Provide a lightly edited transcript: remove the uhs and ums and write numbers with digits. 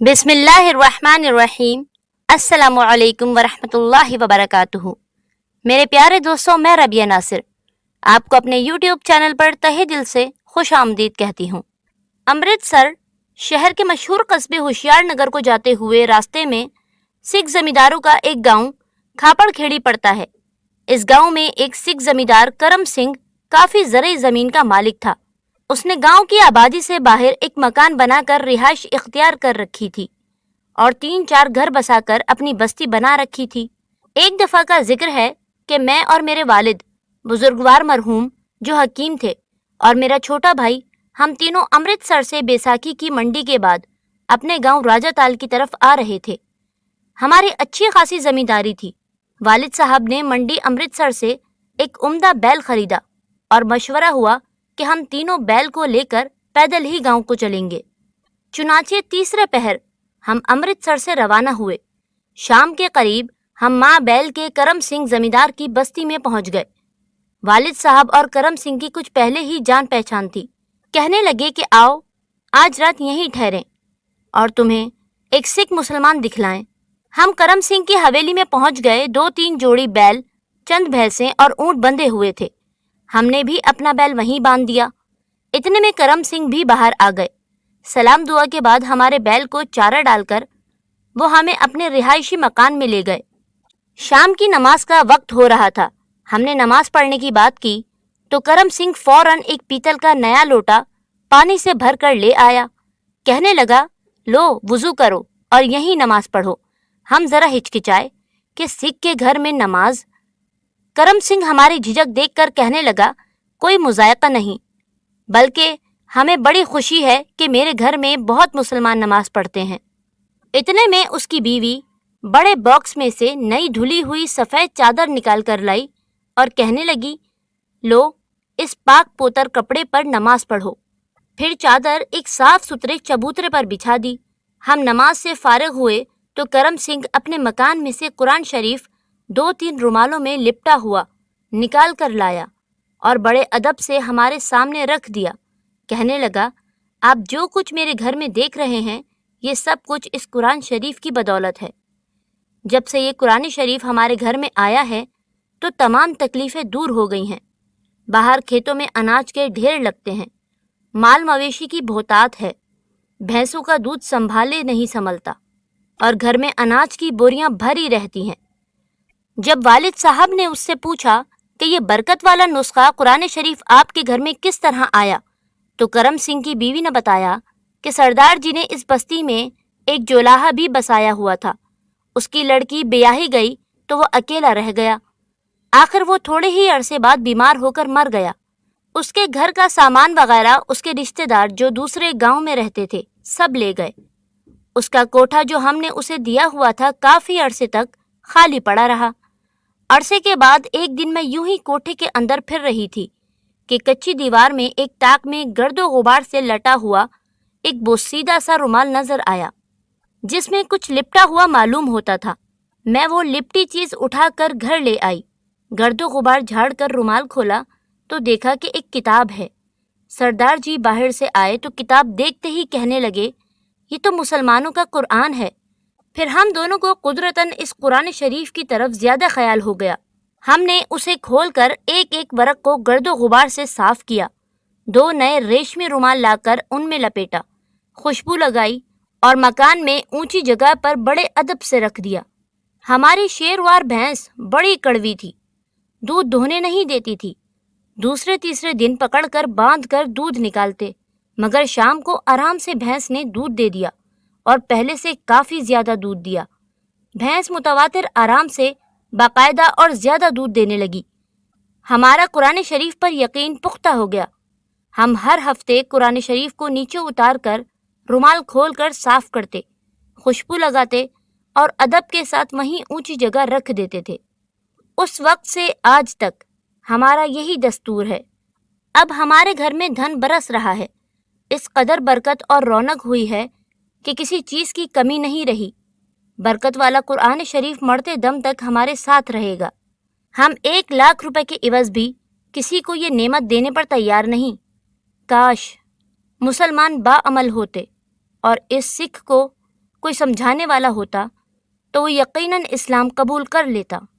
बिस्मिल्लाहिर्रहमानिर्रहीम। अस्सलामु अलैकुम वरहमतुल्लाहि वबरकातुहू। मेरे प्यारे दोस्तों, मैं रबिया नासिर आपको अपने यूट्यूब चैनल पर तहे दिल से खुश आमदीद कहती हूँ। अमृतसर शहर के मशहूर कस्बे होशियार नगर को जाते हुए रास्ते में सिख जमींदारों का एक गांव खापड़ खेड़ी पड़ता है। इस गांव में एक सिख जमींदार करम सिंह काफी ज़रई ज़मीन का मालिक था। उसने गांव की आबादी से बाहर एक मकान बनाकर रिहाइश इख्तियार कर रखी थी और 3-4 घर बसाकर अपनी बस्ती बना रखी थी। एक दफ़ा का जिक्र है कि मैं और मेरे वालिद, बुजुर्गवार मरहूम जो हकीम थे, और मेरा छोटा भाई, हम तीनों अमृतसर से बैसाखी की मंडी के बाद अपने गांव राजाताल की तरफ आ रहे थे। हमारी अच्छी खासी जमींदारी थी। वालिद साहब ने मंडी अमृतसर से एक उम्दा बैल खरीदा और मशवरा हुआ कि हम तीनों बैल को लेकर पैदल ही गांव को चलेंगे। चुनाचे तीसरे पहर हम अमृतसर से रवाना हुए। शाम के करीब हम माँ बैल के करम सिंह जमींदार की बस्ती में पहुंच गए। वालिद साहब और करम सिंह की कुछ पहले ही जान पहचान थी। कहने लगे कि आओ, आज रात यहीं ठहरें और तुम्हें एक सिख मुसलमान दिखलाएं। हम करम सिंह की हवेली में पहुंच गए। 2-3 जोड़ी बैल, चंद भैंसें और ऊंट बंधे हुए थे। हमने भी अपना बैल वहीं बांध दिया। इतने में करम सिंह भी बाहर आ गए। सलाम दुआ के बाद हमारे बैल को चारा डालकर वो हमें अपने रिहायशी मकान में ले गए। शाम की नमाज का वक्त हो रहा था। हमने नमाज पढ़ने की बात की तो करम सिंह फौरन एक पीतल का नया लोटा पानी से भर कर ले आया। कहने लगा, लो वुजू करो और यहीं नमाज पढ़ो। हम जरा हिचकिचाए कि सिख के घर में नमाज। करम सिंह हमारी झिझक देखकर कहने लगा, कोई मुज़ायका नहीं, बल्कि हमें बड़ी खुशी है कि मेरे घर में बहुत मुसलमान नमाज पढ़ते हैं। इतने में उसकी बीवी बड़े बॉक्स में से नई धुली हुई सफ़ेद चादर निकाल कर लाई और कहने लगी, लो इस पाक पोतर कपड़े पर नमाज पढ़ो। फिर चादर एक साफ सुथरे चबूतरे पर बिछा दी। हम नमाज से फारिग हुए तो करम सिंह अपने मकान में से कुरान शरीफ 2-3 रुमालों में लिपटा हुआ निकाल कर लाया और बड़े अदब से हमारे सामने रख दिया। कहने लगा, आप जो कुछ मेरे घर में देख रहे हैं, ये सब कुछ इस कुरान शरीफ की बदौलत है। जब से ये कुरान शरीफ हमारे घर में आया है तो तमाम तकलीफ़ें दूर हो गई हैं। बाहर खेतों में अनाज के ढेर लगते हैं, माल मवेशी की बहुतात है, भैंसों का दूध संभाले नहीं संभलता और घर में अनाज की बोरियां भरी रहती हैं। जब वालिद साहब ने उससे पूछा कि ये बरकत वाला नुस्खा कुरान शरीफ आपके घर में किस तरह आया, तो करम सिंह की बीवी ने बताया कि सरदार जी ने इस बस्ती में एक जोलाहा भी बसाया हुआ था। उसकी लड़की ब्याही गई तो वो अकेला रह गया। आखिर वो थोड़े ही अरसे बाद बीमार होकर मर गया। उसके घर का सामान वगैरह उसके रिश्तेदार जो दूसरे गांव में रहते थे सब ले गए। उसका कोठा जो हमने उसे दिया हुआ था काफ़ी अरसे तक खाली पड़ा रहा। अरसे के बाद एक दिन मैं यूं ही कोठे के अंदर फिर रही थी कि कच्ची दीवार में एक ताक में गर्दो गुबार से लटा हुआ एक बोसीदा सा रुमाल नजर आया जिसमें कुछ लिपटा हुआ मालूम होता था। मैं वो लिपटी चीज़ उठाकर घर ले आई। गर्दो गुबार झाड़ कर रुमाल खोला तो देखा कि एक किताब है। सरदार जी बाहर से आए तो किताब देखते ही कहने लगे, ये तो मुसलमानों का कुरान है। फिर हम दोनों को कुदरतन इस कुरान शरीफ की तरफ ज़्यादा ख्याल हो गया। हमने उसे खोलकर एक-एक वरक को गर्दो गुबार से साफ किया, 2 नए रेशमी रुमाल लाकर उनमें लपेटा, खुशबू लगाई और मकान में ऊंची जगह पर बड़े अदब से रख दिया। हमारी शेरवार भैंस बड़ी कड़वी थी, दूध दोहने नहीं देती थी। दूसरे तीसरे दिन पकड़कर बांध कर दूध निकालते, मगर शाम को आराम से भैंस ने दूध दे दिया और पहले से काफ़ी ज़्यादा दूध दिया। भैंस मुतवातिर आराम से बाकायदा और ज़्यादा दूध देने लगी। हमारा कुरान शरीफ पर यकीन पुख्ता हो गया। हम हर हफ्ते कुरान शरीफ को नीचे उतार कर रुमाल खोल कर साफ करते, खुशबू लगाते और अदब के साथ वहीं ऊंची जगह रख देते थे। उस वक्त से आज तक हमारा यही दस्तूर है। अब हमारे घर में धन बरस रहा है। इस कदर बरकत और रौनक हुई है कि किसी चीज़ की कमी नहीं रही। बरकत वाला कुरान शरीफ मरते दम तक हमारे साथ रहेगा। हम 1 लाख रुपए के इवज़ भी किसी को ये नेमत देने पर तैयार नहीं। काश मुसलमान बाअमल होते और इस सिख को کوئی سمجھانے والا ہوتا تو وہ یقیناً اسلام قبول کر لیتا۔